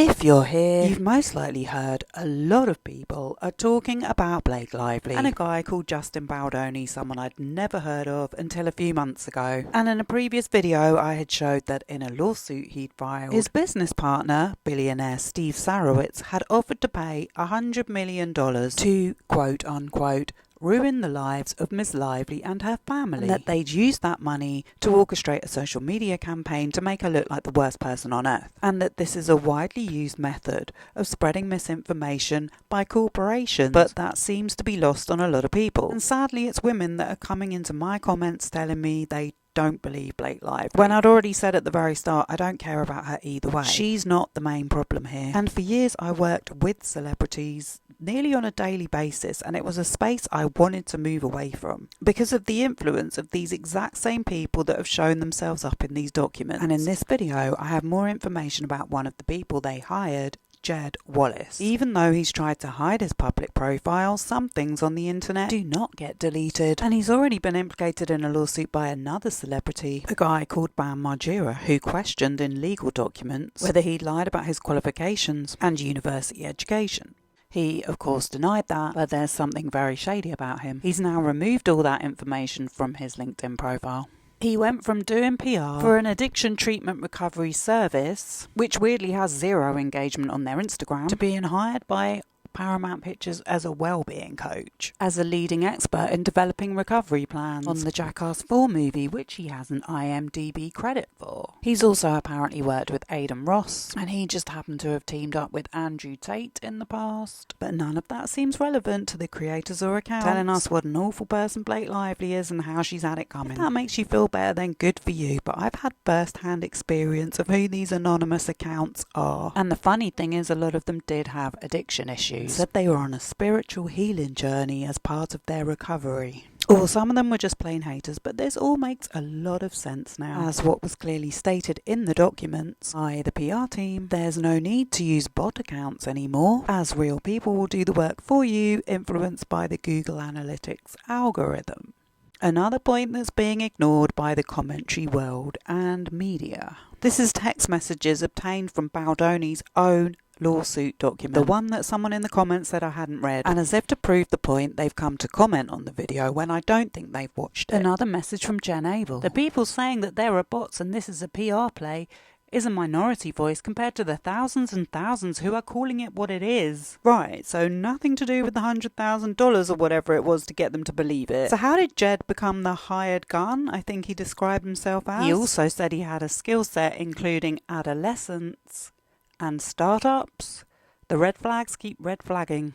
If you're here, you've most likely heard a lot of people are talking about Blake Lively and a guy called JustinBaldoni, someone I'd never heard of until a few months ago. And in a previous video, I had showed that in a lawsuit he'd filed, his business partner, billionaire Steve Sarowitz, had offered to pay $100 million to, quote unquote, ruin the lives of Miss Lively and her family, and that they'd use that money to orchestrate a social media campaign to make her look like the worst person on earth, and that this is a widely used method of spreading misinformation by corporations, but that seems to be lost on a lot of people. And sadly, it's women that are coming into my comments telling me they don't believe Blake Lively, when I'd already said at the very start I don't care about her either way. She's not the main problem here. And for years I worked with celebrities nearly on a daily basis, and it was a space I wanted to move away from because of the influence of these exact same people that have shown themselves up in these documents. And in this video I have more information about one of the people they hired, Jed Wallace. Even though he's tried to hide his public profile, some things on the internet do not get deleted. And he's already been implicated in a lawsuit by another celebrity, a guy called Bam Margera, who questioned in legal documents whether he lied about his qualifications and university education. He, of course, denied that, but there's something very shady about him. He's now removed all that information from his LinkedIn profile. He went from doing PR for an addiction treatment recovery service, which weirdly has zero engagement on their Instagram, to being hired by Paramount Pictures as a well-being coach, as a leading expert in developing recovery plans on the Jackass 4 movie, which he has an IMDb credit for. He's also apparently worked with Aiden Ross, and he just happened to have teamed up with Andrew Tate in the past. But none of that seems relevant to the creators or accounts, telling us what an awful person Blake Lively is and how she's had it coming. If that makes you feel better, then good for you, but I've had first-hand experience of who these anonymous accounts are. And the funny thing is, a lot of them did have addiction issues. Said they were on a spiritual healing journey as part of their recovery. Or some of them were just plain haters, but this all makes a lot of sense now. As what was clearly stated in the documents by the PR team, there's no need to use bot accounts anymore, as real people will do the work for you, influenced by the Google Analytics algorithm. Another point that's being ignored by the commentary world and media. This is text messages obtained from Baldoni's own lawsuit document, the one that someone in the comments said I hadn't read, and as if to prove the point, they've come to comment on the video when I don't think they've watched it. Another message from Jen Abel. The people saying that there are bots and this is a PR play is a minority voice compared to the thousands and thousands who are calling it what it is. Right, so nothing to do with the $100,000 or whatever it was to get them to believe it. So how did Jed become the hired gun, I think he described himself as? He also said he had a skill set including adolescence and startups. The red flags keep red flagging.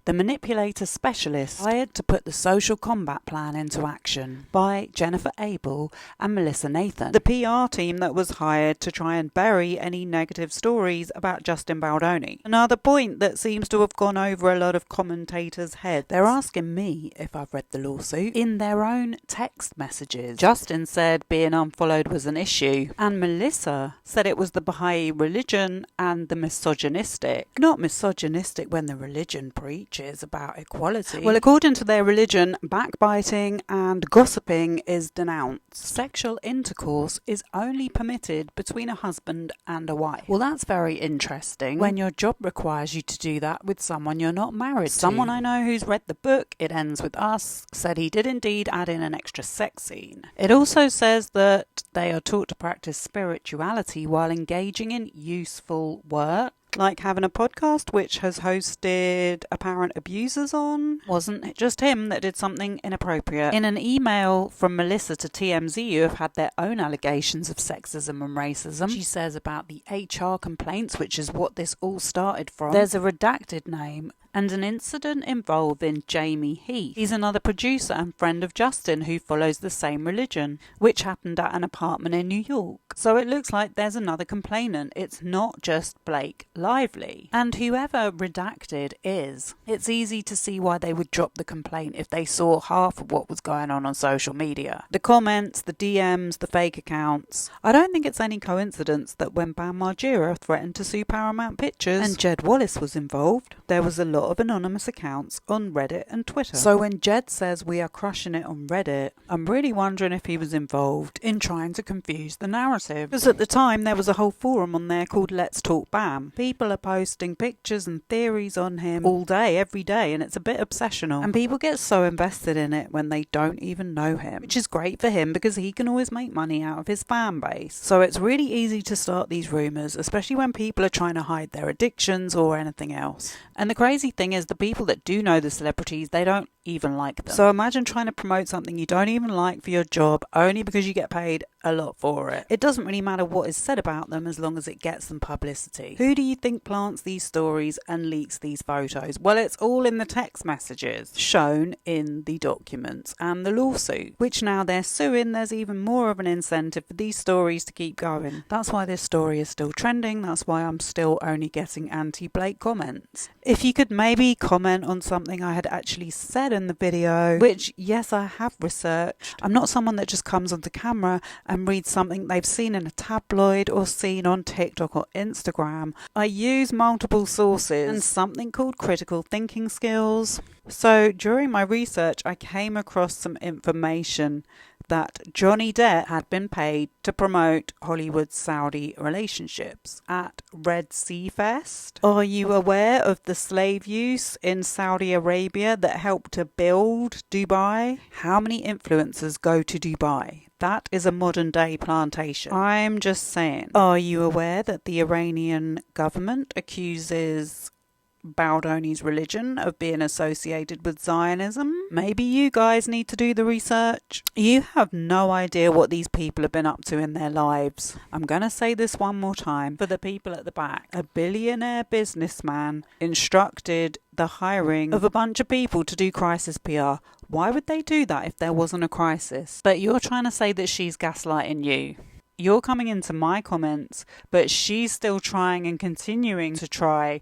The manipulator specialist hired to put the social combat plan into action by Jennifer Abel and Melissa Nathan, the PR team that was hired to try and bury any negative stories about JustinBaldoni. Another point that seems to have gone over a lot of commentators' heads. They're asking me if I've read the lawsuit in their own text messages. Justin said being unfollowed was an issue, and Melissa said it was the Baha'i religion and the misogynistic. Not misogynistic when the religion preached about equality. Well, according to their religion, backbiting and gossiping is denounced. Sexual intercourse is only permitted between a husband and a wife. Well, that's very interesting when your job requires you to do that with someone you're not married to. Someone I know who's read the book, It Ends With Us, said he did indeed add in an extra sex scene. It also says that they are taught to practice spirituality while engaging in useful work, like having a podcast which has hosted apparent abusers on. Wasn't it just him that did something inappropriate? In an email from Melissa to TMZ, who have had their own allegations of sexism and racism, she says about the HR complaints, which is what this all started from, there's a redacted name and an incident involving Jamie Heath. He's another producer and friend of Justin who follows the same religion, which happened at an apartment in New York. So it looks like there's another complainant. It's not just Blake Lively. And whoever redacted is, it's easy to see why they would drop the complaint if they saw half of what was going on social media. The comments, the DMs, the fake accounts. I don't think it's any coincidence that when Bam Margera threatened to sue Paramount Pictures and Jed Wallace was involved, there was a lot lot of anonymous accounts on Reddit and Twitter. So when Jed says we are crushing it on Reddit, I'm really wondering if he was involved in trying to confuse the narrative. Because at the time there was a whole forum on there called Let's Talk Bam. People are posting pictures and theories on him all day, every day, and it's a bit obsessional. And people get so invested in it when they don't even know him, which is great for him because he can always make money out of his fan base. So it's really easy to start these rumours, especially when people are trying to hide their addictions or anything else. And the crazy thing is the people that do know the celebrities, they don't even like them. So imagine trying to promote something you don't even like for your job only because you get paid a lot for it. It doesn't really matter what is said about them as long as it gets them publicity. Who do you think plants these stories and leaks these photos? Well, it's all in the text messages shown in the documents and the lawsuit, which now they're suing. There's even more of an incentive for these stories to keep going. That's why this story is still trending. That's why I'm still only getting anti-Blake comments. If you could maybe comment on something I had actually said in the video, which yes, I have researched. I'm not someone that just comes onto camera and reads something they've seen in a tabloid or seen on TikTok or Instagram. I use multiple sources and something called critical thinking skills. So during my research, I came across some information that Johnny Depp had been paid to promote Hollywood's Saudi relationships at Red Sea Fest. Are you aware of the slave use in Saudi Arabia that helped to build Dubai? How many influencers go to Dubai? That is a modern day plantation. I'm just saying. Are you aware that the Iranian government accuses Baldoni's religion of being associated with Zionism? Maybe you guys need to do the research. You have no idea what these people have been up to in their lives. I'm going to say this one more time for the people at the back. A billionaire businessman instructed the hiring of a bunch of people to do crisis PR. Why would they do that if there wasn't a crisis? But you're trying to say that she's gaslighting you. You're coming into my comments, but she's still trying and continuing to try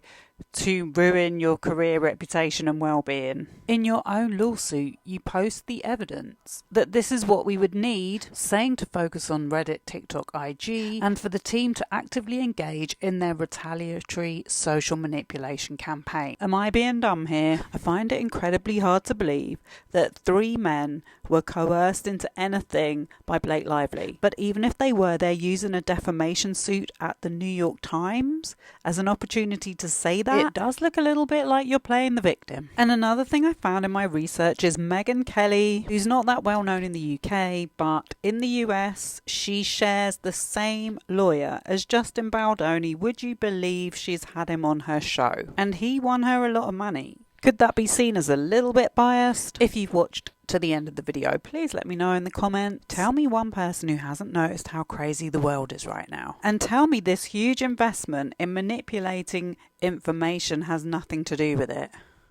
to ruin your career, reputation and well-being. In your own lawsuit, you post the evidence that this is what we would need, saying to focus on Reddit, TikTok, IG, and for the team to actively engage in their retaliatory social manipulation campaign. Am I being dumb here? I find it incredibly hard to believe that 3 men were coerced into anything by Blake Lively. But even if they were, they're using a defamation suit at the New York Times as an opportunity to say that. It does look a little bit like you're playing the victim. And another thing I found in my research is Megyn Kelly, who's not that well known in the UK, but in the US, she shares the same lawyer as JustinBaldoni. Would you believe she's had him on her show? And he won her a lot of money. Could that be seen as a little bit biased? If you've watched to the end of the video, please let me know in the comments. Tell me one person who hasn't noticed how crazy the world is right now. And tell me this huge investment in manipulating information has nothing to do with it.